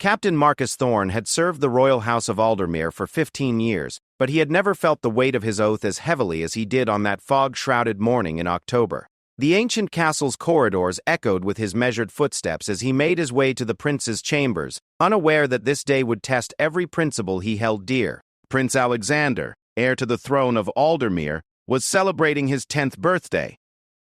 Captain Marcus Thorne had served the royal house of Aldermere for 15 years, but he had never felt the weight of his oath as heavily as he did on that fog-shrouded morning in October. The ancient castle's corridors echoed with his measured footsteps as he made his way to the prince's chambers, unaware that this day would test every principle he held dear. Prince Alexander, heir to the throne of Aldermere, was celebrating his 10th birthday.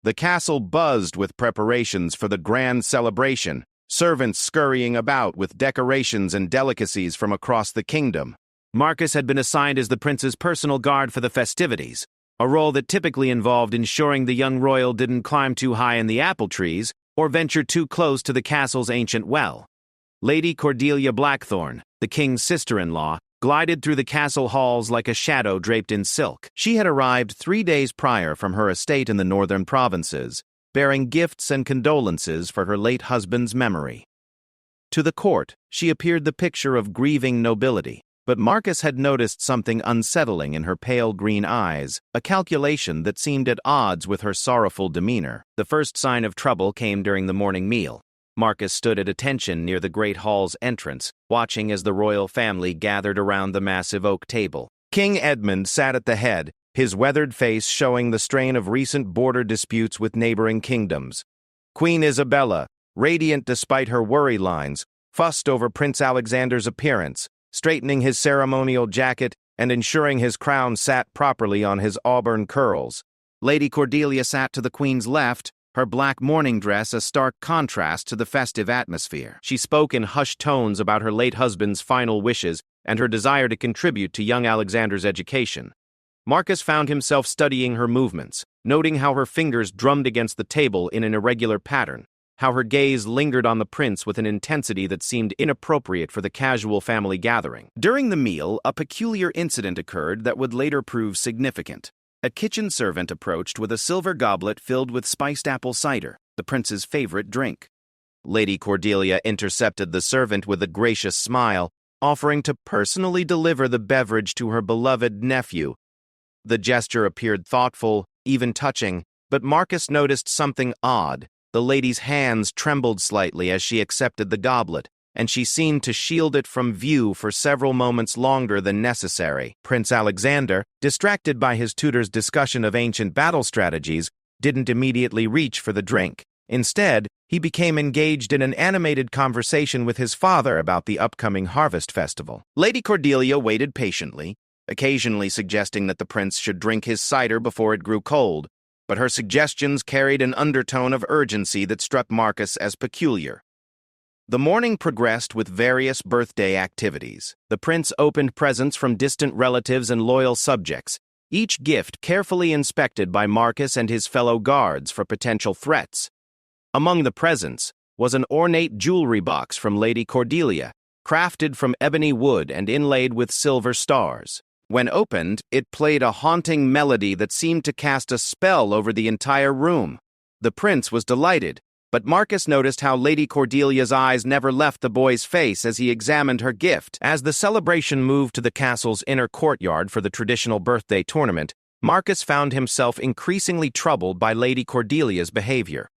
The castle buzzed with preparations for the grand celebration, servants scurrying about with decorations and delicacies from across the kingdom. Marcus had been assigned as the prince's personal guard for the festivities, a role that typically involved ensuring the young royal didn't climb too high in the apple trees or venture too close to the castle's ancient well. Lady Cordelia Blackthorne, the king's sister-in-law, glided through the castle halls like a shadow draped in silk. She had arrived 3 days prior from her estate in the northern provinces, bearing gifts and condolences for her late husband's memory. To the court, she appeared the picture of grieving nobility, but Marcus had noticed something unsettling in her pale green eyes, a calculation that seemed at odds with her sorrowful demeanor. The first sign of trouble came during the morning meal. Marcus stood at attention near the great hall's entrance, watching as the royal family gathered around the massive oak table. King Edmund sat at the head, his weathered face showing the strain of recent border disputes with neighboring kingdoms. Queen Isabella, radiant despite her worry lines, fussed over Prince Alexander's appearance, straightening his ceremonial jacket and ensuring his crown sat properly on his auburn curls. Lady Cordelia sat to the Queen's left, her black mourning dress a stark contrast to the festive atmosphere. She spoke in hushed tones about her late husband's final wishes and her desire to contribute to young Alexander's education. Marcus found himself studying her movements, noting how her fingers drummed against the table in an irregular pattern, how her gaze lingered on the prince with an intensity that seemed inappropriate for the casual family gathering. During the meal, a peculiar incident occurred that would later prove significant. A kitchen servant approached with a silver goblet filled with spiced apple cider, the prince's favorite drink. Lady Cordelia intercepted the servant with a gracious smile, offering to personally deliver the beverage to her beloved nephew. The gesture appeared thoughtful, even touching, but Marcus noticed something odd. The lady's hands trembled slightly as she accepted the goblet, and she seemed to shield it from view for several moments longer than necessary. Prince Alexander, distracted by his tutor's discussion of ancient battle strategies, didn't immediately reach for the drink. Instead, he became engaged in an animated conversation with his father about the upcoming harvest festival. Lady Cordelia waited patiently, occasionally suggesting that the prince should drink his cider before it grew cold, but her suggestions carried an undertone of urgency that struck Marcus as peculiar. The morning progressed with various birthday activities. The prince opened presents from distant relatives and loyal subjects, each gift carefully inspected by Marcus and his fellow guards for potential threats. Among the presents was an ornate jewelry box from Lady Cordelia, crafted from ebony wood and inlaid with silver stars. When opened, it played a haunting melody that seemed to cast a spell over the entire room. The prince was delighted, but Marcus noticed how Lady Cordelia's eyes never left the boy's face as he examined her gift. As the celebration moved to the castle's inner courtyard for the traditional birthday tournament, Marcus found himself increasingly troubled by Lady Cordelia's behavior.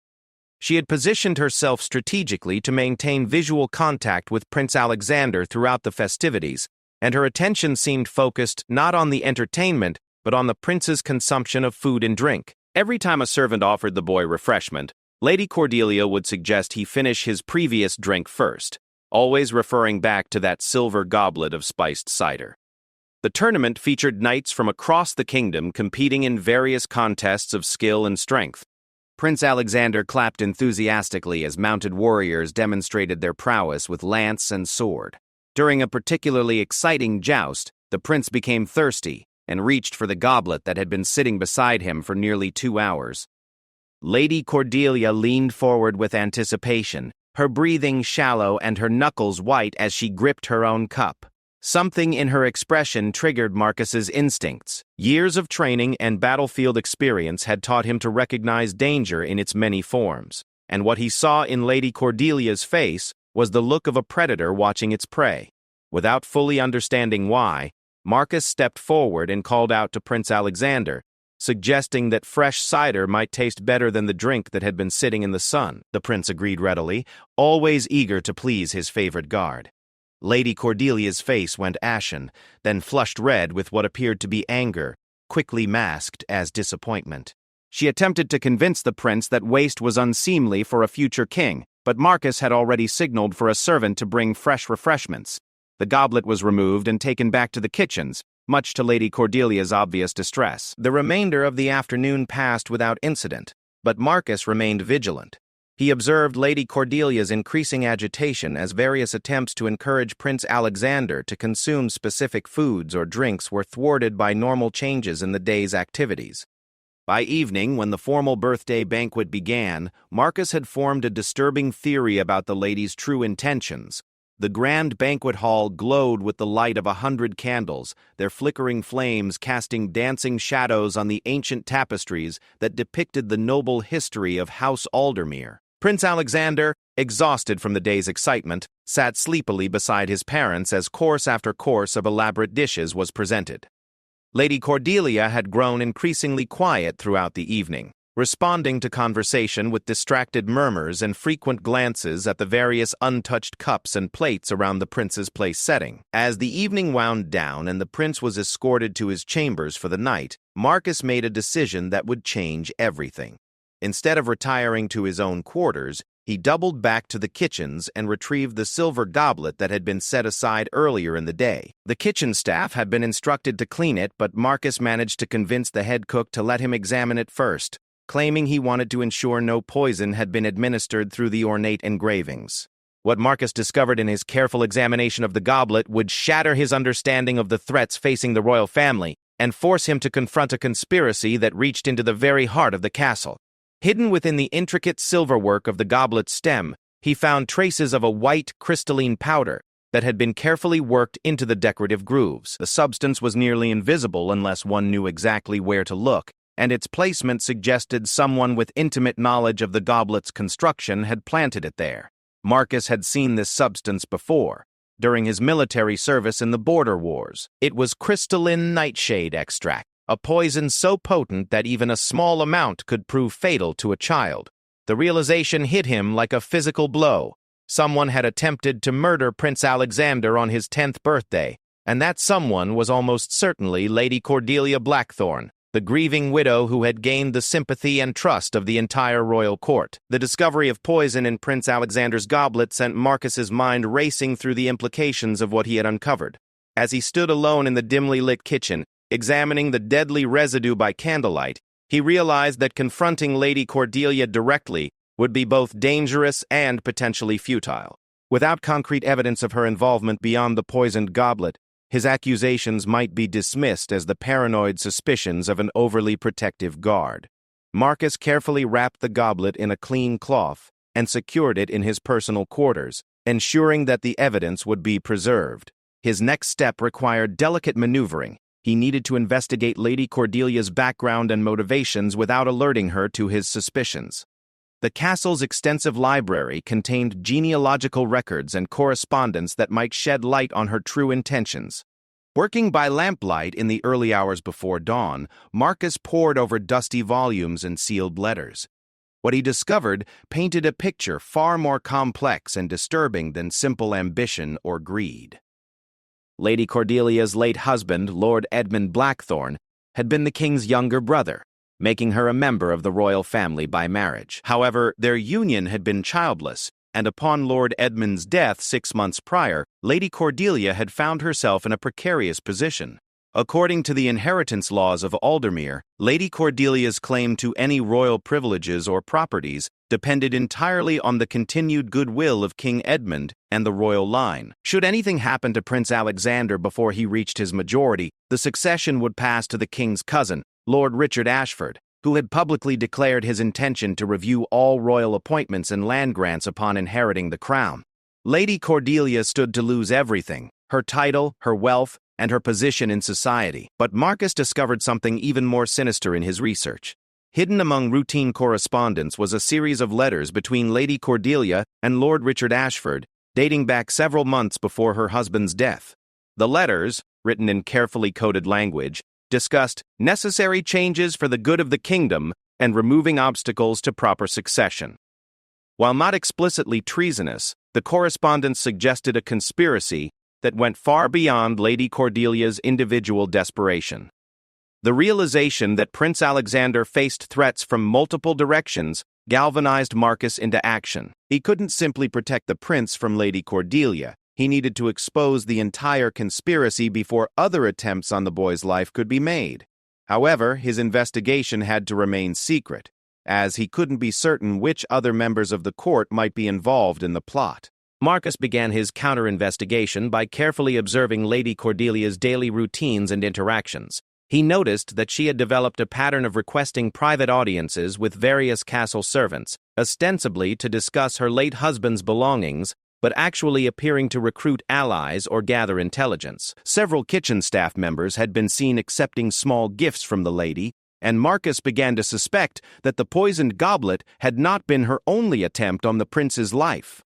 She had positioned herself strategically to maintain visual contact with Prince Alexander throughout the festivities, and her attention seemed focused not on the entertainment, but on the prince's consumption of food and drink. Every time a servant offered the boy refreshment, Lady Cordelia would suggest he finish his previous drink first, always referring back to that silver goblet of spiced cider. The tournament featured knights from across the kingdom competing in various contests of skill and strength. Prince Alexander clapped enthusiastically as mounted warriors demonstrated their prowess with lance and sword. During a particularly exciting joust, the prince became thirsty and reached for the goblet that had been sitting beside him for nearly 2 hours. Lady Cordelia leaned forward with anticipation, her breathing shallow and her knuckles white as she gripped her own cup. Something in her expression triggered Marcus's instincts. Years of training and battlefield experience had taught him to recognize danger in its many forms, and what he saw in Lady Cordelia's face was the look of a predator watching its prey. Without fully understanding why, Marcus stepped forward and called out to Prince Alexander, suggesting that fresh cider might taste better than the drink that had been sitting in the sun. The prince agreed readily, always eager to please his favorite guard. Lady Cordelia's face went ashen, then flushed red with what appeared to be anger, quickly masked as disappointment. She attempted to convince the prince that waste was unseemly for a future king, but Marcus had already signaled for a servant to bring fresh refreshments. The goblet was removed and taken back to the kitchens, much to Lady Cordelia's obvious distress. The remainder of the afternoon passed without incident, but Marcus remained vigilant. He observed Lady Cordelia's increasing agitation as various attempts to encourage Prince Alexander to consume specific foods or drinks were thwarted by normal changes in the day's activities. By evening, when the formal birthday banquet began, Marcus had formed a disturbing theory about the lady's true intentions. The grand banquet hall glowed with the light of 100 candles, their flickering flames casting dancing shadows on the ancient tapestries that depicted the noble history of House Aldermere. Prince Alexander, exhausted from the day's excitement, sat sleepily beside his parents as course after course of elaborate dishes was presented. Lady Cordelia had grown increasingly quiet throughout the evening, responding to conversation with distracted murmurs and frequent glances at the various untouched cups and plates around the prince's place setting. As the evening wound down and the prince was escorted to his chambers for the night, Marcus made a decision that would change everything. Instead of retiring to his own quarters, he doubled back to the kitchens and retrieved the silver goblet that had been set aside earlier in the day. The kitchen staff had been instructed to clean it, but Marcus managed to convince the head cook to let him examine it first, claiming he wanted to ensure no poison had been administered through the ornate engravings. What Marcus discovered in his careful examination of the goblet would shatter his understanding of the threats facing the royal family and force him to confront a conspiracy that reached into the very heart of the castle. Hidden within the intricate silverwork of the goblet's stem, he found traces of a white, crystalline powder that had been carefully worked into the decorative grooves. The substance was nearly invisible unless one knew exactly where to look, and its placement suggested someone with intimate knowledge of the goblet's construction had planted it there. Marcus had seen this substance before, during his military service in the border wars. It was crystalline nightshade extract, a poison so potent that even a small amount could prove fatal to a child. The realization hit him like a physical blow. Someone had attempted to murder Prince Alexander on his 10th birthday, and that someone was almost certainly Lady Cordelia Blackthorne, the grieving widow who had gained the sympathy and trust of the entire royal court. The discovery of poison in Prince Alexander's goblet sent Marcus's mind racing through the implications of what he had uncovered. As he stood alone in the dimly lit kitchen, examining the deadly residue by candlelight, he realized that confronting Lady Cordelia directly would be both dangerous and potentially futile. Without concrete evidence of her involvement beyond the poisoned goblet, his accusations might be dismissed as the paranoid suspicions of an overly protective guard. Marcus carefully wrapped the goblet in a clean cloth and secured it in his personal quarters, ensuring that the evidence would be preserved. His next step required delicate maneuvering. He needed to investigate Lady Cordelia's background and motivations without alerting her to his suspicions. The castle's extensive library contained genealogical records and correspondence that might shed light on her true intentions. Working by lamplight in the early hours before dawn, Marcus pored over dusty volumes and sealed letters. What he discovered painted a picture far more complex and disturbing than simple ambition or greed. Lady Cordelia's late husband, Lord Edmund Blackthorne, had been the king's younger brother, making her a member of the royal family by marriage. However, their union had been childless, and upon Lord Edmund's death 6 months prior, Lady Cordelia had found herself in a precarious position. According to the inheritance laws of Aldermere, Lady Cordelia's claim to any royal privileges or properties depended entirely on the continued goodwill of King Edmund and the royal line. Should anything happen to Prince Alexander before he reached his majority, the succession would pass to the king's cousin, Lord Richard Ashford, who had publicly declared his intention to review all royal appointments and land grants upon inheriting the crown. Lady Cordelia stood to lose everything: her title, her wealth, and her position in society. But Marcus discovered something even more sinister in his research. Hidden among routine correspondence was a series of letters between Lady Cordelia and Lord Richard Ashford, dating back several months before her husband's death. The letters, written in carefully coded language, discussed necessary changes for the good of the kingdom and removing obstacles to proper succession. While not explicitly treasonous, the correspondence suggested a conspiracy that went far beyond Lady Cordelia's individual desperation. The realization that Prince Alexander faced threats from multiple directions galvanized Marcus into action. He couldn't simply protect the prince from Lady Cordelia. He needed to expose the entire conspiracy before other attempts on the boy's life could be made. However, his investigation had to remain secret, as he couldn't be certain which other members of the court might be involved in the plot. Marcus began his counter-investigation by carefully observing Lady Cordelia's daily routines and interactions. He noticed that she had developed a pattern of requesting private audiences with various castle servants, ostensibly to discuss her late husband's belongings, but actually appearing to recruit allies or gather intelligence. Several kitchen staff members had been seen accepting small gifts from the lady, and Marcus began to suspect that the poisoned goblet had not been her only attempt on the prince's life.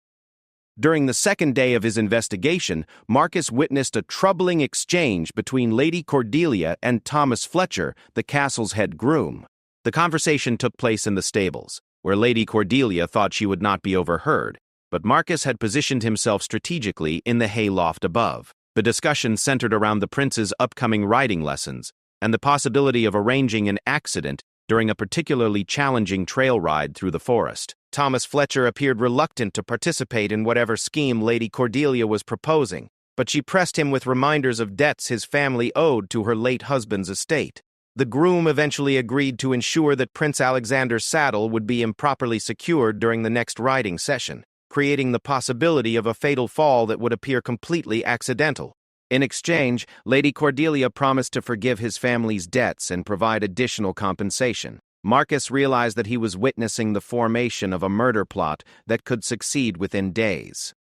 During the second day of his investigation, Marcus witnessed a troubling exchange between Lady Cordelia and Thomas Fletcher, the castle's head groom. The conversation took place in the stables, where Lady Cordelia thought she would not be overheard, but Marcus had positioned himself strategically in the hayloft above. The discussion centered around the prince's upcoming riding lessons and the possibility of arranging an accident during a particularly challenging trail ride through the forest. Thomas Fletcher appeared reluctant to participate in whatever scheme Lady Cordelia was proposing, but she pressed him with reminders of debts his family owed to her late husband's estate. The groom eventually agreed to ensure that Prince Alexander's saddle would be improperly secured during the next riding session, creating the possibility of a fatal fall that would appear completely accidental. In exchange, Lady Cordelia promised to forgive his family's debts and provide additional compensation. Marcus realized that he was witnessing the formation of a murder plot that could succeed within days.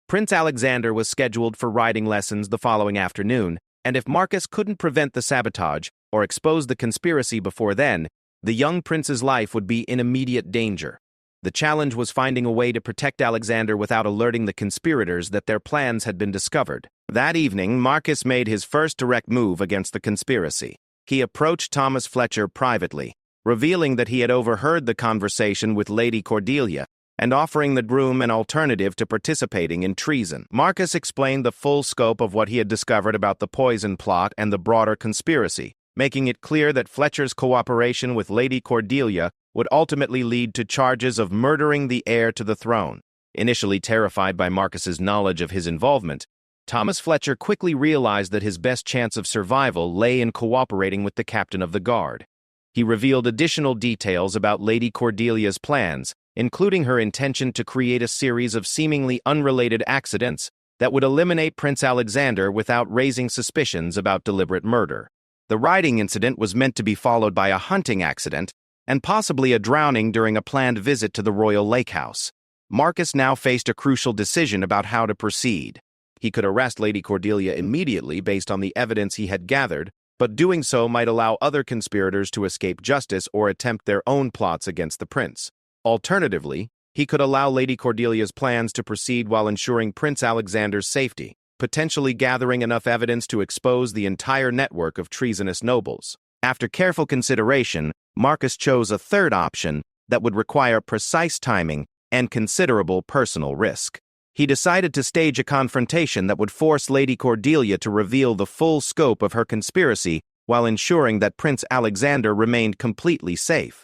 Prince Alexander was scheduled for riding lessons the following afternoon, and if Marcus couldn't prevent the sabotage or expose the conspiracy before then, the young prince's life would be in immediate danger. The challenge was finding a way to protect Alexander without alerting the conspirators that their plans had been discovered. That evening, Marcus made his first direct move against the conspiracy. He approached Thomas Fletcher privately, revealing that he had overheard the conversation with Lady Cordelia and offering the groom an alternative to participating in treason. Marcus explained the full scope of what he had discovered about the poison plot and the broader conspiracy, making it clear that Fletcher's cooperation with Lady Cordelia would ultimately lead to charges of murdering the heir to the throne. Initially terrified by Marcus's knowledge of his involvement, Thomas Fletcher quickly realized that his best chance of survival lay in cooperating with the captain of the guard. He revealed additional details about Lady Cordelia's plans, including her intention to create a series of seemingly unrelated accidents that would eliminate Prince Alexander without raising suspicions about deliberate murder. The riding incident was meant to be followed by a hunting accident and possibly a drowning during a planned visit to the royal lake house. Marcus now faced a crucial decision about how to proceed. He could arrest Lady Cordelia immediately based on the evidence he had gathered, but doing so might allow other conspirators to escape justice or attempt their own plots against the prince. Alternatively, he could allow Lady Cordelia's plans to proceed while ensuring Prince Alexander's safety, potentially gathering enough evidence to expose the entire network of treasonous nobles. After careful consideration, Marcus chose a third option that would require precise timing and considerable personal risk. He decided to stage a confrontation that would force Lady Cordelia to reveal the full scope of her conspiracy while ensuring that Prince Alexander remained completely safe.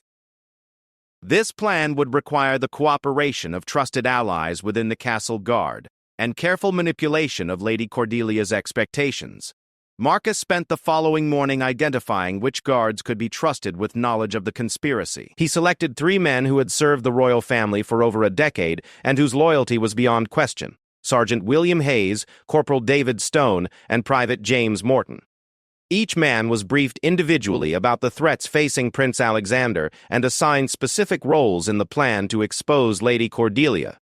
This plan would require the cooperation of trusted allies within the castle guard and careful manipulation of Lady Cordelia's expectations. Marcus spent the following morning identifying which guards could be trusted with knowledge of the conspiracy. He selected 3 men who had served the royal family for over a decade and whose loyalty was beyond question: Sergeant William Hayes, Corporal David Stone, and Private James Morton. Each man was briefed individually about the threats facing Prince Alexander and assigned specific roles in the plan to expose Lady Cordelia.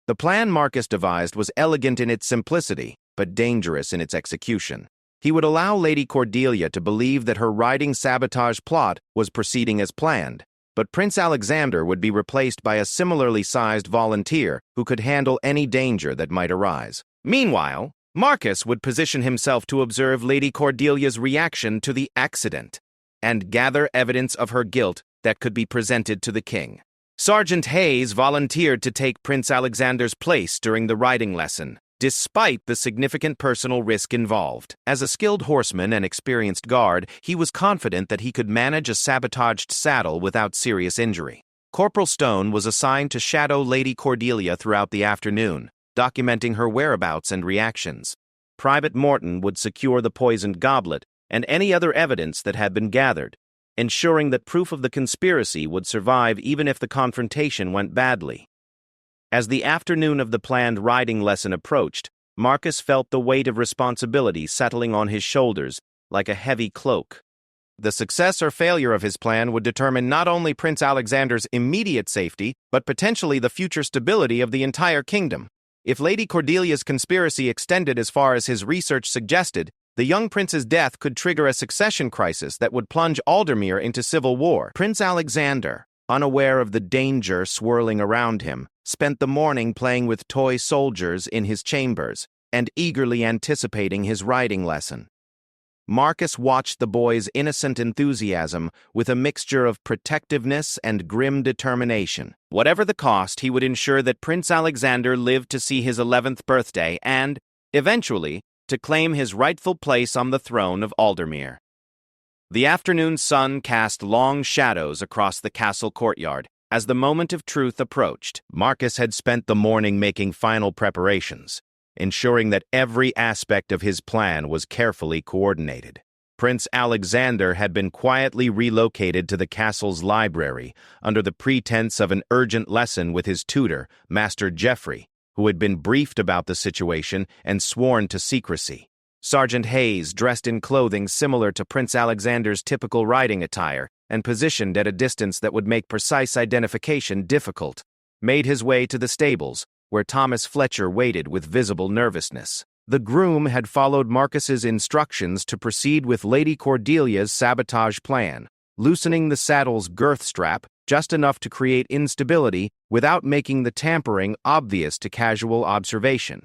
The plan Marcus devised was elegant in its simplicity, but dangerous in its execution. He would allow Lady Cordelia to believe that her riding sabotage plot was proceeding as planned, but Prince Alexander would be replaced by a similarly sized volunteer who could handle any danger that might arise. Meanwhile, Marcus would position himself to observe Lady Cordelia's reaction to the accident and gather evidence of her guilt that could be presented to the king. Sergeant Hayes volunteered to take Prince Alexander's place during the riding lesson, despite the significant personal risk involved. As a skilled horseman and experienced guard, he was confident that he could manage a sabotaged saddle without serious injury. Corporal Stone was assigned to shadow Lady Cordelia throughout the afternoon, documenting her whereabouts and reactions. Private Morton would secure the poisoned goblet and any other evidence that had been gathered, ensuring that proof of the conspiracy would survive even if the confrontation went badly. As the afternoon of the planned riding lesson approached, Marcus felt the weight of responsibility settling on his shoulders like a heavy cloak. The success or failure of his plan would determine not only Prince Alexander's immediate safety, but potentially the future stability of the entire kingdom. If Lady Cordelia's conspiracy extended as far as his research suggested, the young prince's death could trigger a succession crisis that would plunge Aldermere into civil war. Prince Alexander, unaware of the danger swirling around him, spent the morning playing with toy soldiers in his chambers and eagerly anticipating his riding lesson. Marcus watched the boy's innocent enthusiasm with a mixture of protectiveness and grim determination. Whatever the cost, he would ensure that Prince Alexander lived to see his 11th birthday and, eventually, to claim his rightful place on the throne of Aldermere. The afternoon sun cast long shadows across the castle courtyard. As the moment of truth approached, Marcus had spent the morning making final preparations, ensuring that every aspect of his plan was carefully coordinated. Prince Alexander had been quietly relocated to the castle's library under the pretense of an urgent lesson with his tutor, Master Geoffrey, who had been briefed about the situation and sworn to secrecy. Sergeant Hayes, dressed in clothing similar to Prince Alexander's typical riding attire and positioned at a distance that would make precise identification difficult, made his way to the stables, where Thomas Fletcher waited with visible nervousness. The groom had followed Marcus's instructions to proceed with Lady Cordelia's sabotage plan, loosening the saddle's girth strap just enough to create instability without making the tampering obvious to casual observation.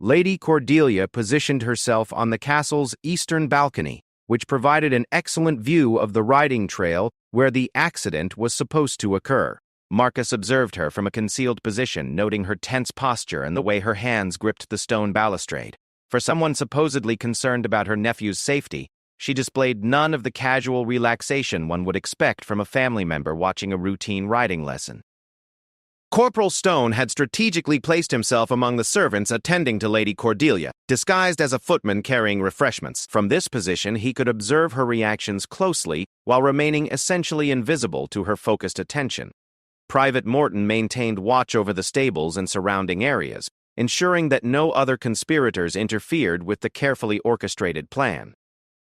Lady Cordelia positioned herself on the castle's eastern balcony, which provided an excellent view of the riding trail where the accident was supposed to occur. Marcus observed her from a concealed position, noting her tense posture and the way her hands gripped the stone balustrade. For someone supposedly concerned about her nephew's safety, she displayed none of the casual relaxation one would expect from a family member watching a routine riding lesson. Corporal Stone had strategically placed himself among the servants attending to Lady Cordelia, disguised as a footman carrying refreshments. From this position, he could observe her reactions closely while remaining essentially invisible to her focused attention. Private Morton maintained watch over the stables and surrounding areas, ensuring that no other conspirators interfered with the carefully orchestrated plan.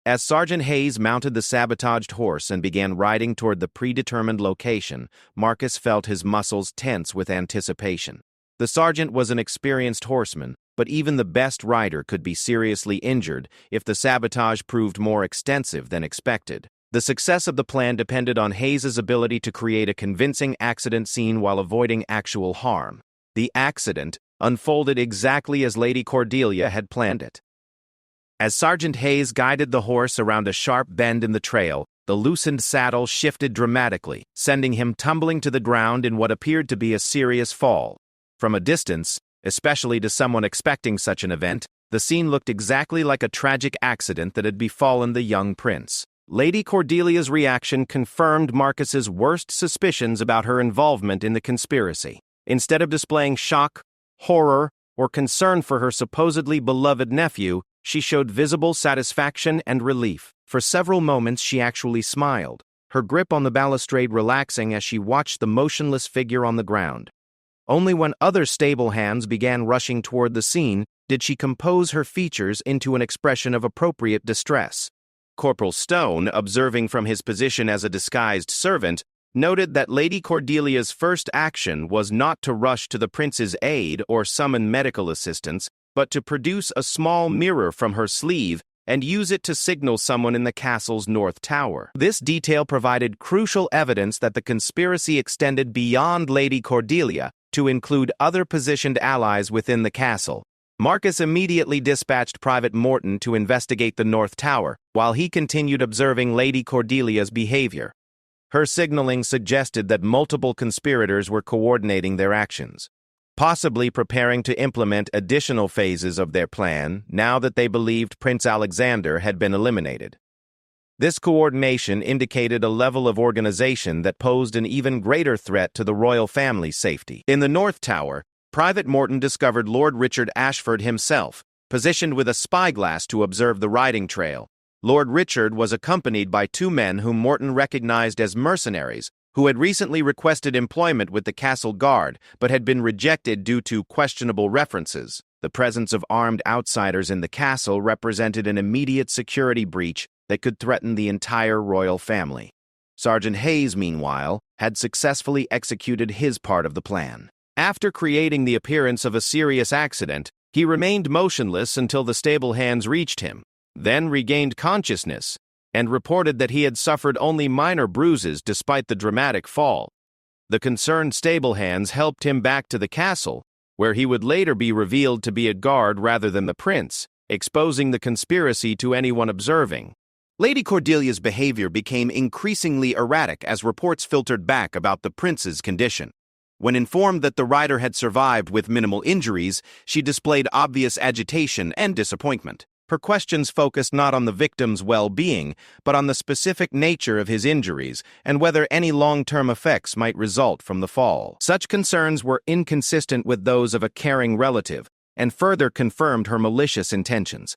As Sergeant Hayes mounted the sabotaged horse and began riding toward the predetermined location, Marcus felt his muscles tense with anticipation. The sergeant was an experienced horseman, but even the best rider could be seriously injured if the sabotage proved more extensive than expected. The success of the plan depended on Hayes's ability to create a convincing accident scene while avoiding actual harm. The accident unfolded exactly as Lady Cordelia had planned it. As Sergeant Hayes guided the horse around a sharp bend in the trail, the loosened saddle shifted dramatically, sending him tumbling to the ground in what appeared to be a serious fall. From a distance, especially to someone expecting such an event, the scene looked exactly like a tragic accident that had befallen the young prince. Lady Cordelia's reaction confirmed Marcus's worst suspicions about her involvement in the conspiracy. Instead of displaying shock, horror, or concern for her supposedly beloved nephew, she showed visible satisfaction and relief. For several moments she actually smiled, her grip on the balustrade relaxing as she watched the motionless figure on the ground. Only when other stable hands began rushing toward the scene did she compose her features into an expression of appropriate distress. Corporal Stone, observing from his position as a disguised servant, noted that Lady Cordelia's first action was not to rush to the prince's aid or summon medical assistance, but to produce a small mirror from her sleeve and use it to signal someone in the castle's north tower. This detail provided crucial evidence that the conspiracy extended beyond Lady Cordelia to include other positioned allies within the castle. Marcus immediately dispatched Private Morton to investigate the north tower, while he continued observing Lady Cordelia's behavior. Her signaling suggested that multiple conspirators were coordinating their actions. possibly preparing to implement additional phases of their plan now that they believed Prince Alexander had been eliminated. This coordination indicated a level of organization that posed an even greater threat to the royal family's safety. In the North Tower, Private Morton discovered Lord Richard Ashford himself, positioned with a spyglass to observe the riding trail. Lord Richard was accompanied by two men whom Morton recognized as mercenaries, who had recently requested employment with the castle guard but had been rejected due to questionable references. The presence of armed outsiders in the castle represented an immediate security breach that could threaten the entire royal family. Sergeant Hayes, meanwhile, had successfully executed his part of the plan. After creating the appearance of a serious accident, he remained motionless until the stable hands reached him, then regained consciousness, and reported that he had suffered only minor bruises despite the dramatic fall. The concerned stable hands helped him back to the castle, where he would later be revealed to be a guard rather than the prince, exposing the conspiracy to anyone observing. Lady Cordelia's behavior became increasingly erratic as reports filtered back about the prince's condition. When informed that the rider had survived with minimal injuries, she displayed obvious agitation and disappointment. Her questions focused not on the victim's well-being, but on the specific nature of his injuries and whether any long-term effects might result from the fall. Such concerns were inconsistent with those of a caring relative and further confirmed her malicious intentions.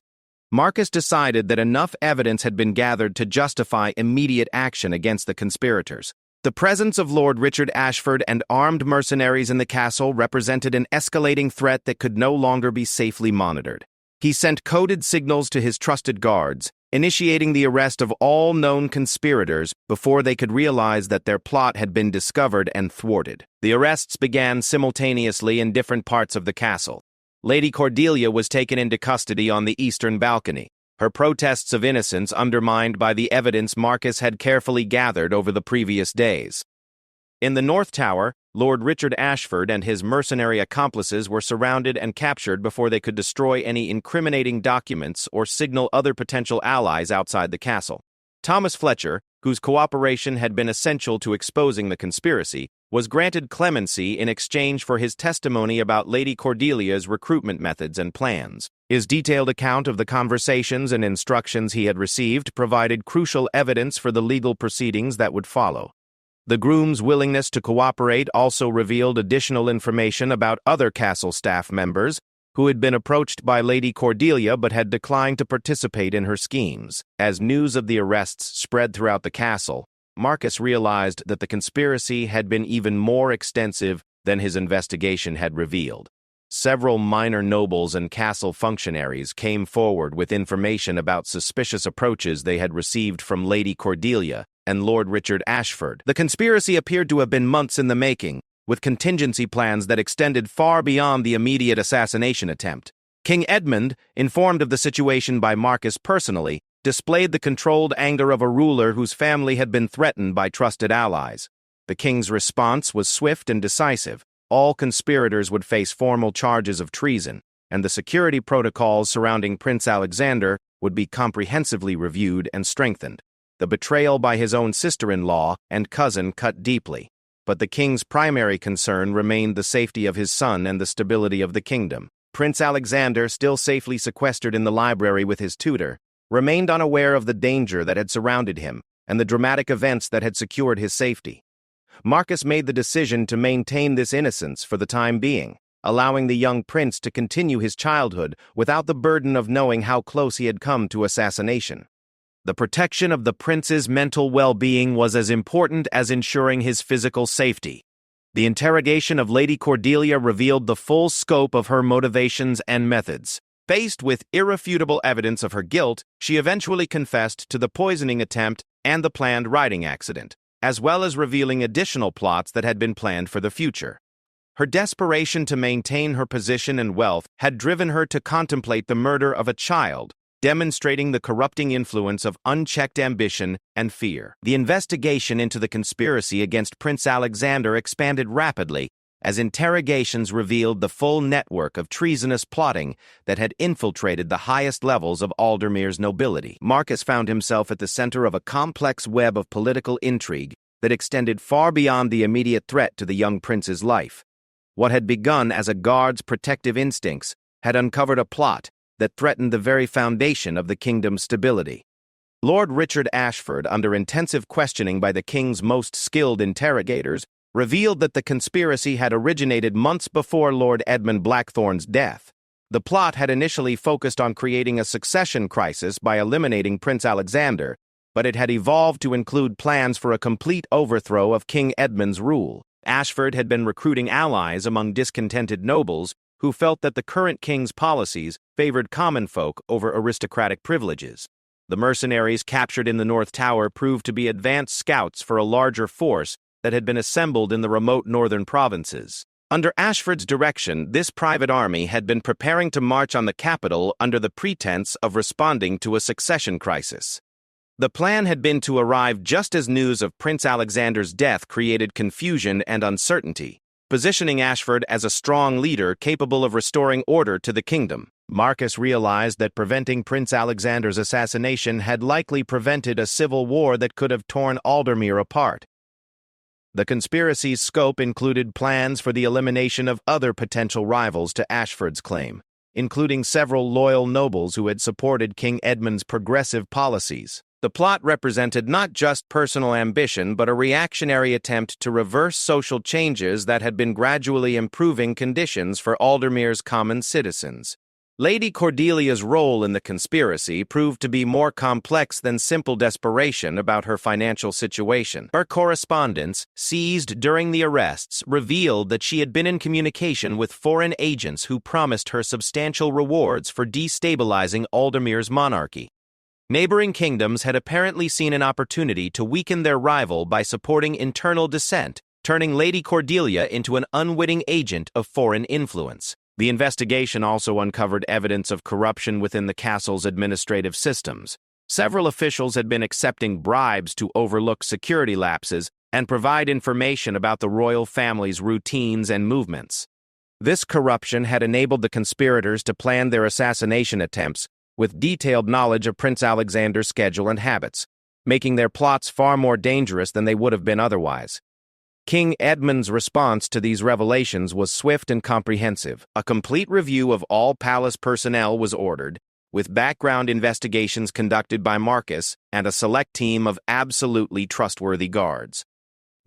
Marcus decided that enough evidence had been gathered to justify immediate action against the conspirators. The presence of Lord Richard Ashford and armed mercenaries in the castle represented an escalating threat that could no longer be safely monitored. He sent coded signals to his trusted guards, initiating the arrest of all known conspirators before they could realize that their plot had been discovered and thwarted. The arrests began simultaneously in different parts of the castle. Lady Cordelia was taken into custody on the eastern balcony, her protests of innocence undermined by the evidence Marcus had carefully gathered over the previous days. In the North Tower, Lord Richard Ashford and his mercenary accomplices were surrounded and captured before they could destroy any incriminating documents or signal other potential allies outside the castle. Thomas Fletcher, whose cooperation had been essential to exposing the conspiracy, was granted clemency in exchange for his testimony about Lady Cordelia's recruitment methods and plans. His detailed account of the conversations and instructions he had received provided crucial evidence for the legal proceedings that would follow. The groom's willingness to cooperate also revealed additional information about other castle staff members who had been approached by Lady Cordelia but had declined to participate in her schemes. As news of the arrests spread throughout the castle, Marcus realized that the conspiracy had been even more extensive than his investigation had revealed. Several minor nobles and castle functionaries came forward with information about suspicious approaches they had received from Lady Cordelia and Lord Richard Ashford. The conspiracy appeared to have been months in the making, with contingency plans that extended far beyond the immediate assassination attempt. King Edmund, informed of the situation by Marcus personally, displayed the controlled anger of a ruler whose family had been threatened by trusted allies. The king's response was swift and decisive. All conspirators would face formal charges of treason, and the security protocols surrounding Prince Alexander would be comprehensively reviewed and strengthened. The betrayal by his own sister-in-law and cousin cut deeply, but the king's primary concern remained the safety of his son and the stability of the kingdom. Prince Alexander, still safely sequestered in the library with his tutor, remained unaware of the danger that had surrounded him and the dramatic events that had secured his safety. Marcus made the decision to maintain this innocence for the time being, allowing the young prince to continue his childhood without the burden of knowing how close he had come to assassination. The protection of the prince's mental well-being was as important as ensuring his physical safety. The interrogation of Lady Cordelia revealed the full scope of her motivations and methods. Faced with irrefutable evidence of her guilt, she eventually confessed to the poisoning attempt and the planned riding accident, as well as revealing additional plots that had been planned for the future. Her desperation to maintain her position and wealth had driven her to contemplate the murder of a child, demonstrating the corrupting influence of unchecked ambition and fear. The investigation into the conspiracy against Prince Alexander expanded rapidly as interrogations revealed the full network of treasonous plotting that had infiltrated the highest levels of Aldermere's nobility. Marcus found himself at the center of a complex web of political intrigue that extended far beyond the immediate threat to the young prince's life. What had begun as a guard's protective instincts had uncovered a plot that threatened the very foundation of the kingdom's stability. Lord Richard Ashford, under intensive questioning by the king's most skilled interrogators, revealed that the conspiracy had originated months before Lord Edmund Blackthorne's death. The plot had initially focused on creating a succession crisis by eliminating Prince Alexander, but it had evolved to include plans for a complete overthrow of King Edmund's rule. Ashford had been recruiting allies among discontented nobles who felt that the current king's policies favored common folk over aristocratic privileges. The mercenaries captured in the North Tower proved to be advanced scouts for a larger force that had been assembled in the remote northern provinces. Under Ashford's direction, this private army had been preparing to march on the capital under the pretense of responding to a succession crisis. The plan had been to arrive just as news of Prince Alexander's death created confusion and uncertainty, positioning Ashford as a strong leader capable of restoring order to the kingdom. Marcus realized that preventing Prince Alexander's assassination had likely prevented a civil war that could have torn Aldermere apart. The conspiracy's scope included plans for the elimination of other potential rivals to Ashford's claim, including several loyal nobles who had supported King Edmund's progressive policies. The plot represented not just personal ambition but a reactionary attempt to reverse social changes that had been gradually improving conditions for Aldermere's common citizens. Lady Cordelia's role in the conspiracy proved to be more complex than simple desperation about her financial situation. Her correspondence, seized during the arrests, revealed that she had been in communication with foreign agents who promised her substantial rewards for destabilizing Aldermere's monarchy. Neighboring kingdoms had apparently seen an opportunity to weaken their rival by supporting internal dissent, turning Lady Cordelia into an unwitting agent of foreign influence. The investigation also uncovered evidence of corruption within the castle's administrative systems. Several officials had been accepting bribes to overlook security lapses and provide information about the royal family's routines and movements. This corruption had enabled the conspirators to plan their assassination attempts with detailed knowledge of Prince Alexander's schedule and habits, making their plots far more dangerous than they would have been otherwise. King Edmund's response to these revelations was swift and comprehensive. A complete review of all palace personnel was ordered, with background investigations conducted by Marcus and a select team of absolutely trustworthy guards.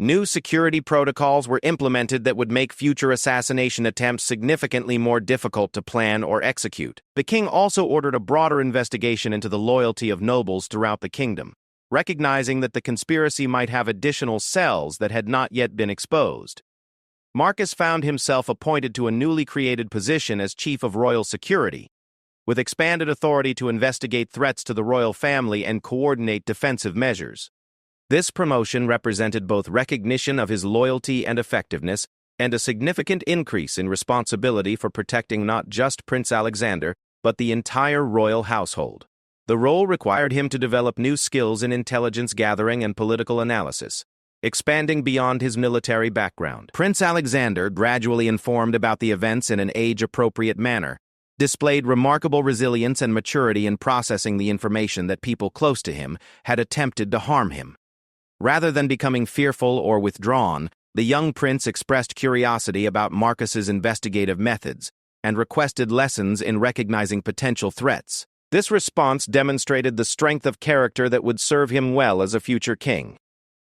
New security protocols were implemented that would make future assassination attempts significantly more difficult to plan or execute. The king also ordered a broader investigation into the loyalty of nobles throughout the kingdom, recognizing that the conspiracy might have additional cells that had not yet been exposed. Marcus found himself appointed to a newly created position as Chief of Royal Security, with expanded authority to investigate threats to the royal family and coordinate defensive measures. This promotion represented both recognition of his loyalty and effectiveness and a significant increase in responsibility for protecting not just Prince Alexander, but the entire royal household. The role required him to develop new skills in intelligence gathering and political analysis, expanding beyond his military background. Prince Alexander, gradually informed about the events in an age-appropriate manner, displayed remarkable resilience and maturity in processing the information that people close to him had attempted to harm him. Rather than becoming fearful or withdrawn, the young prince expressed curiosity about Marcus's investigative methods and requested lessons in recognizing potential threats. This response demonstrated the strength of character that would serve him well as a future king.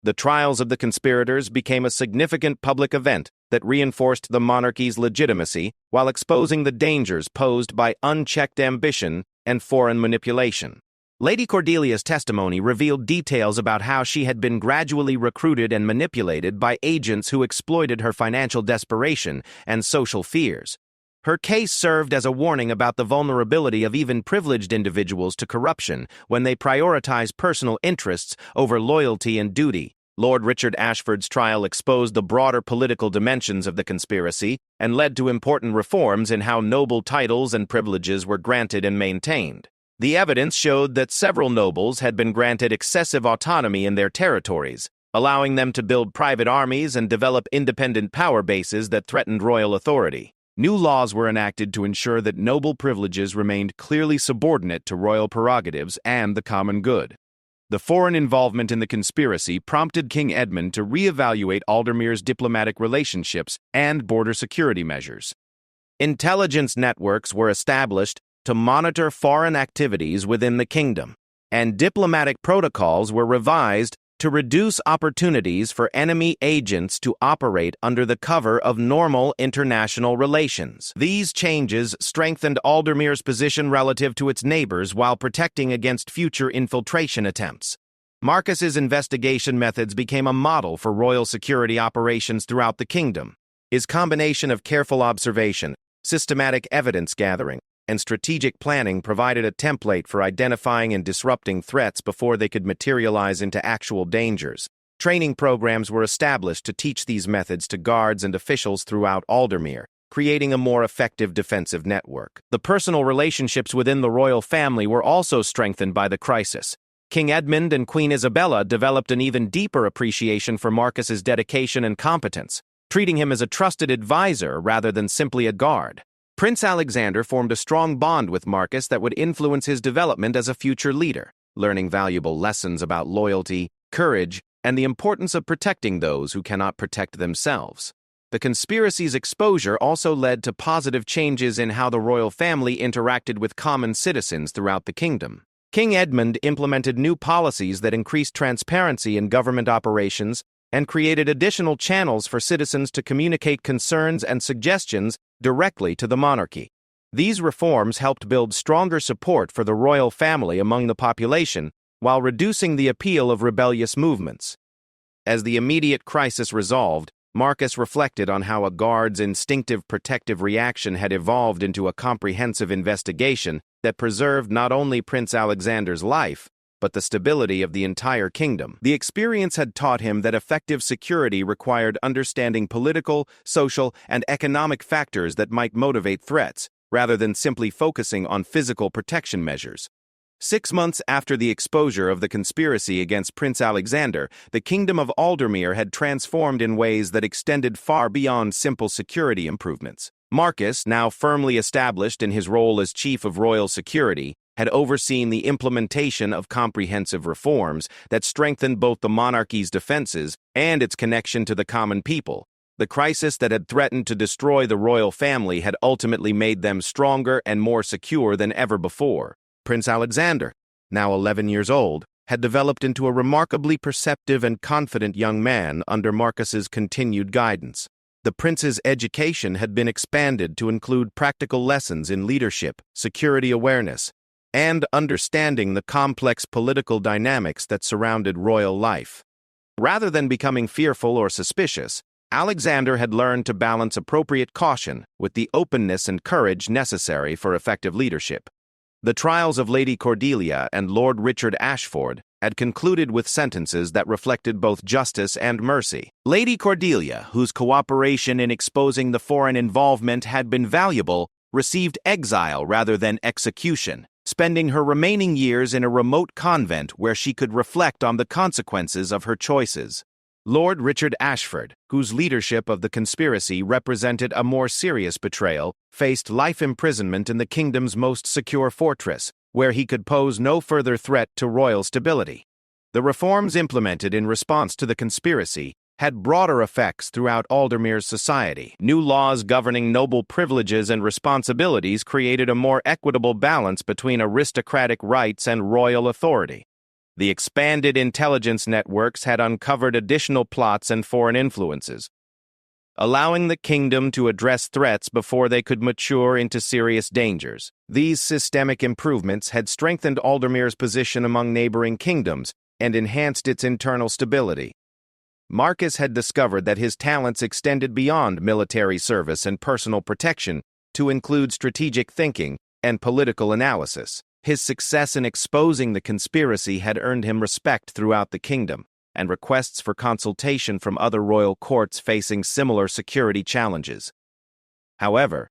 The trials of the conspirators became a significant public event that reinforced the monarchy's legitimacy while exposing the dangers posed by unchecked ambition and foreign manipulation. Lady Cordelia's testimony revealed details about how she had been gradually recruited and manipulated by agents who exploited her financial desperation and social fears. Her case served as a warning about the vulnerability of even privileged individuals to corruption when they prioritize personal interests over loyalty and duty. Lord Richard Ashford's trial exposed the broader political dimensions of the conspiracy and led to important reforms in how noble titles and privileges were granted and maintained. The evidence showed that several nobles had been granted excessive autonomy in their territories, allowing them to build private armies and develop independent power bases that threatened royal authority. New laws were enacted to ensure that noble privileges remained clearly subordinate to royal prerogatives and the common good. The foreign involvement in the conspiracy prompted King Edmund to reevaluate Aldermere's diplomatic relationships and border security measures. Intelligence networks were established to monitor foreign activities within the kingdom, and diplomatic protocols were revised to reduce opportunities for enemy agents to operate under the cover of normal international relations. These changes strengthened Aldermere's position relative to its neighbors while protecting against future infiltration attempts. Marcus's investigation methods became a model for royal security operations throughout the kingdom. His combination of careful observation, systematic evidence gathering, and strategic planning provided a template for identifying and disrupting threats before they could materialize into actual dangers. Training programs were established to teach these methods to guards and officials throughout Aldermere, creating a more effective defensive network. The personal relationships within the royal family were also strengthened by the crisis. King Edmund and Queen Isabella developed an even deeper appreciation for Marcus's dedication and competence, treating him as a trusted advisor rather than simply a guard. Prince Alexander formed a strong bond with Marcus that would influence his development as a future leader, learning valuable lessons about loyalty, courage, and the importance of protecting those who cannot protect themselves. The conspiracy's exposure also led to positive changes in how the royal family interacted with common citizens throughout the kingdom. King Edmund implemented new policies that increased transparency in government operations and created additional channels for citizens to communicate concerns and suggestions directly to the monarchy. These reforms helped build stronger support for the royal family among the population while reducing the appeal of rebellious movements. As the immediate crisis resolved, Marcus reflected on how a guard's instinctive protective reaction had evolved into a comprehensive investigation that preserved not only Prince Alexander's life, but the stability of the entire kingdom. The experience had taught him that effective security required understanding political, social, and economic factors that might motivate threats, rather than simply focusing on physical protection measures. 6 months after the exposure of the conspiracy against Prince Alexander, the kingdom of Aldermere had transformed in ways that extended far beyond simple security improvements. Marcus, now firmly established in his role as chief of royal security, had overseen the implementation of comprehensive reforms that strengthened both the monarchy's defenses and its connection to the common people. The crisis that had threatened to destroy the royal family had ultimately made them stronger and more secure than ever before. Prince Alexander, now 11 years old, had developed into a remarkably perceptive and confident young man under Marcus's continued guidance. The prince's education had been expanded to include practical lessons in leadership, security awareness, and understanding the complex political dynamics that surrounded royal life. Rather than becoming fearful or suspicious, Alexander had learned to balance appropriate caution with the openness and courage necessary for effective leadership. The trials of Lady Cordelia and Lord Richard Ashford had concluded with sentences that reflected both justice and mercy. Lady Cordelia, whose cooperation in exposing the foreign involvement had been valuable, received exile rather than execution, spending her remaining years in a remote convent where she could reflect on the consequences of her choices. Lord Richard Ashford, whose leadership of the conspiracy represented a more serious betrayal, faced life imprisonment in the kingdom's most secure fortress, where he could pose no further threat to royal stability. The reforms implemented in response to the conspiracy had broader effects throughout Aldermere's society. New laws governing noble privileges and responsibilities created a more equitable balance between aristocratic rights and royal authority. The expanded intelligence networks had uncovered additional plots and foreign influences, allowing the kingdom to address threats before they could mature into serious dangers. These systemic improvements had strengthened Aldermere's position among neighboring kingdoms and enhanced its internal stability. Marcus had discovered that his talents extended beyond military service and personal protection to include strategic thinking and political analysis. His success in exposing the conspiracy had earned him respect throughout the kingdom, and requests for consultation from other royal courts facing similar security challenges. However,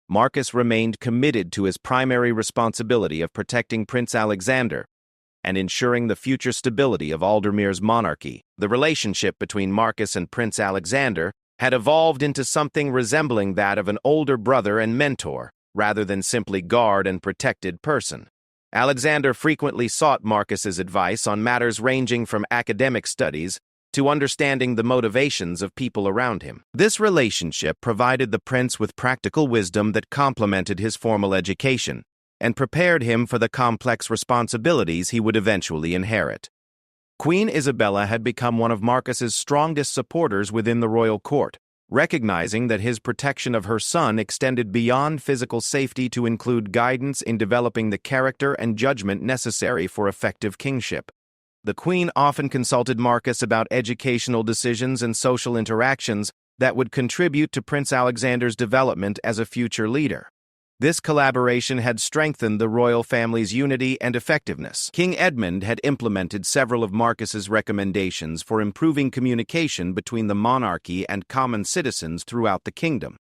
Marcus remained committed to his primary responsibility of protecting Prince Alexander and ensuring the future stability of Aldermere's monarchy. The relationship between Marcus and Prince Alexander had evolved into something resembling that of an older brother and mentor, rather than simply guard and protected person. Alexander frequently sought Marcus's advice on matters ranging from academic studies to understanding the motivations of people around him. This relationship provided the prince with practical wisdom that complemented his formal education and prepared him for the complex responsibilities he would eventually inherit. Queen Isabella had become one of Marcus's strongest supporters within the royal court, recognizing that his protection of her son extended beyond physical safety to include guidance in developing the character and judgment necessary for effective kingship. The queen often consulted Marcus about educational decisions and social interactions that would contribute to Prince Alexander's development as a future leader. This collaboration had strengthened the royal family's unity and effectiveness. King Edmund had implemented several of Marcus's recommendations for improving communication between the monarchy and common citizens throughout the kingdom.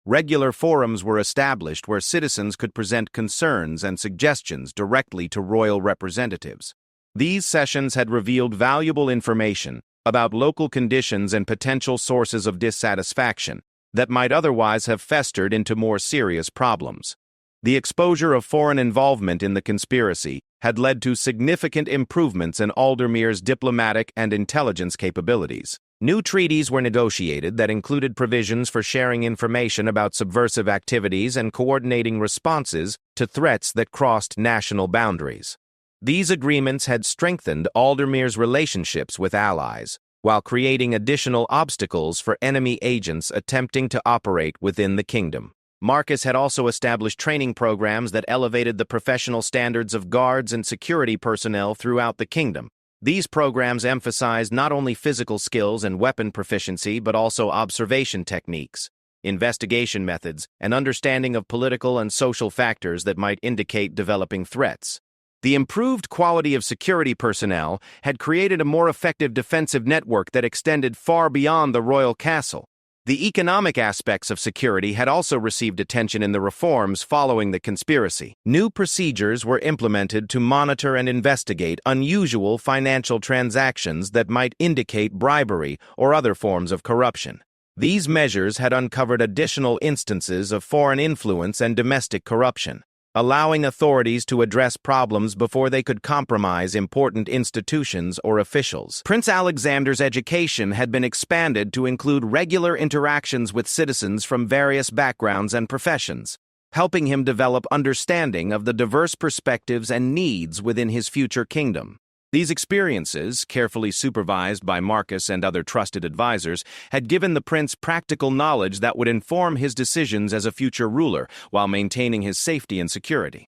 Regular forums were established where citizens could present concerns and suggestions directly to royal representatives. These sessions had revealed valuable information about local conditions and potential sources of dissatisfaction that might otherwise have festered into more serious problems. The exposure of foreign involvement in the conspiracy had led to significant improvements in Aldermere's diplomatic and intelligence capabilities. New treaties were negotiated that included provisions for sharing information about subversive activities and coordinating responses to threats that crossed national boundaries. These agreements had strengthened Aldermere's relationships with allies, while creating additional obstacles for enemy agents attempting to operate within the kingdom. Marcus had also established training programs that elevated the professional standards of guards and security personnel throughout the kingdom. These programs emphasized not only physical skills and weapon proficiency, but also observation techniques, investigation methods, and understanding of political and social factors that might indicate developing threats. The improved quality of security personnel had created a more effective defensive network that extended far beyond the royal castle. The economic aspects of security had also received attention in the reforms following the conspiracy. New procedures were implemented to monitor and investigate unusual financial transactions that might indicate bribery or other forms of corruption. These measures had uncovered additional instances of foreign influence and domestic corruption, allowing authorities to address problems before they could compromise important institutions or officials. Prince Alexander's education had been expanded to include regular interactions with citizens from various backgrounds and professions, helping him develop understanding of the diverse perspectives and needs within his future kingdom. These experiences, carefully supervised by Marcus and other trusted advisors, had given the prince practical knowledge that would inform his decisions as a future ruler while maintaining his safety and security.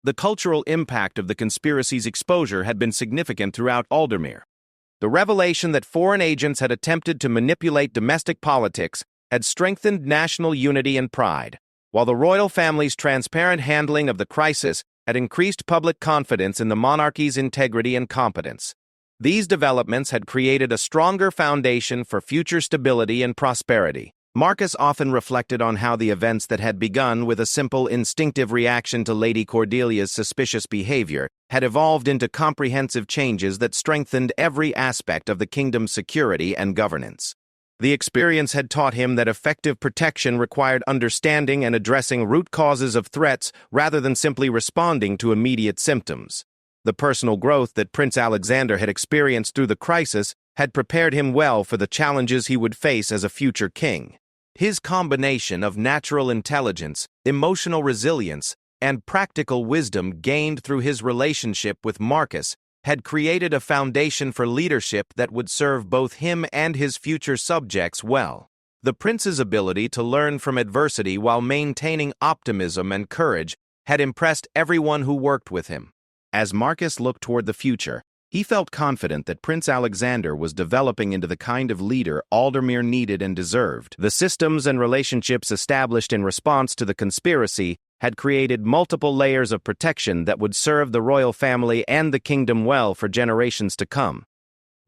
The cultural impact of the conspiracy's exposure had been significant throughout Aldermere. The revelation that foreign agents had attempted to manipulate domestic politics had strengthened national unity and pride, while the royal family's transparent handling of the crisis had increased public confidence in the monarchy's integrity and competence. These developments had created a stronger foundation for future stability and prosperity. Marcus often reflected on how the events that had begun with a simple instinctive reaction to Lady Cordelia's suspicious behavior had evolved into comprehensive changes that strengthened every aspect of the kingdom's security and governance. The experience had taught him that effective protection required understanding and addressing root causes of threats rather than simply responding to immediate symptoms. The personal growth that Prince Alexander had experienced through the crisis had prepared him well for the challenges he would face as a future king. His combination of natural intelligence, emotional resilience, and practical wisdom gained through his relationship with Marcus had created a foundation for leadership that would serve both him and his future subjects well. The prince's ability to learn from adversity while maintaining optimism and courage had impressed everyone who worked with him. As Marcus looked toward the future, he felt confident that Prince Alexander was developing into the kind of leader Aldermere needed and deserved. The systems and relationships established in response to the conspiracy had created multiple layers of protection that would serve the royal family and the kingdom well for generations to come.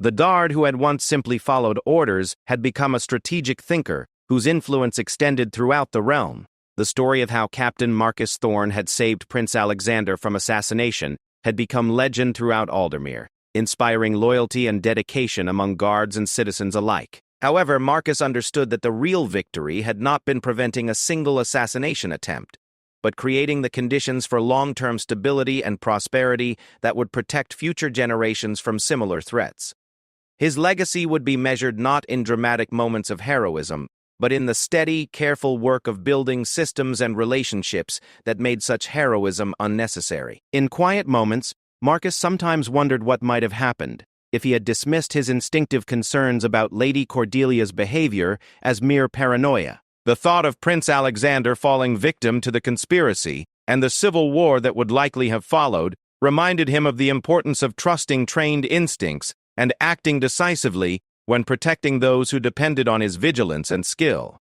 The Dard, who had once simply followed orders, had become a strategic thinker whose influence extended throughout the realm. The story of how Captain Marcus Thorne had saved Prince Alexander from assassination had become legend throughout Aldermere, inspiring loyalty and dedication among guards and citizens alike. However, Marcus understood that the real victory had not been preventing a single assassination attempt, but creating the conditions for long-term stability and prosperity that would protect future generations from similar threats. His legacy would be measured not in dramatic moments of heroism, but in the steady, careful work of building systems and relationships that made such heroism unnecessary. In quiet moments, Marcus sometimes wondered what might have happened if he had dismissed his instinctive concerns about Lady Cordelia's behavior as mere paranoia. The thought of Prince Alexander falling victim to the conspiracy and the civil war that would likely have followed reminded him of the importance of trusting trained instincts and acting decisively when protecting those who depended on his vigilance and skill.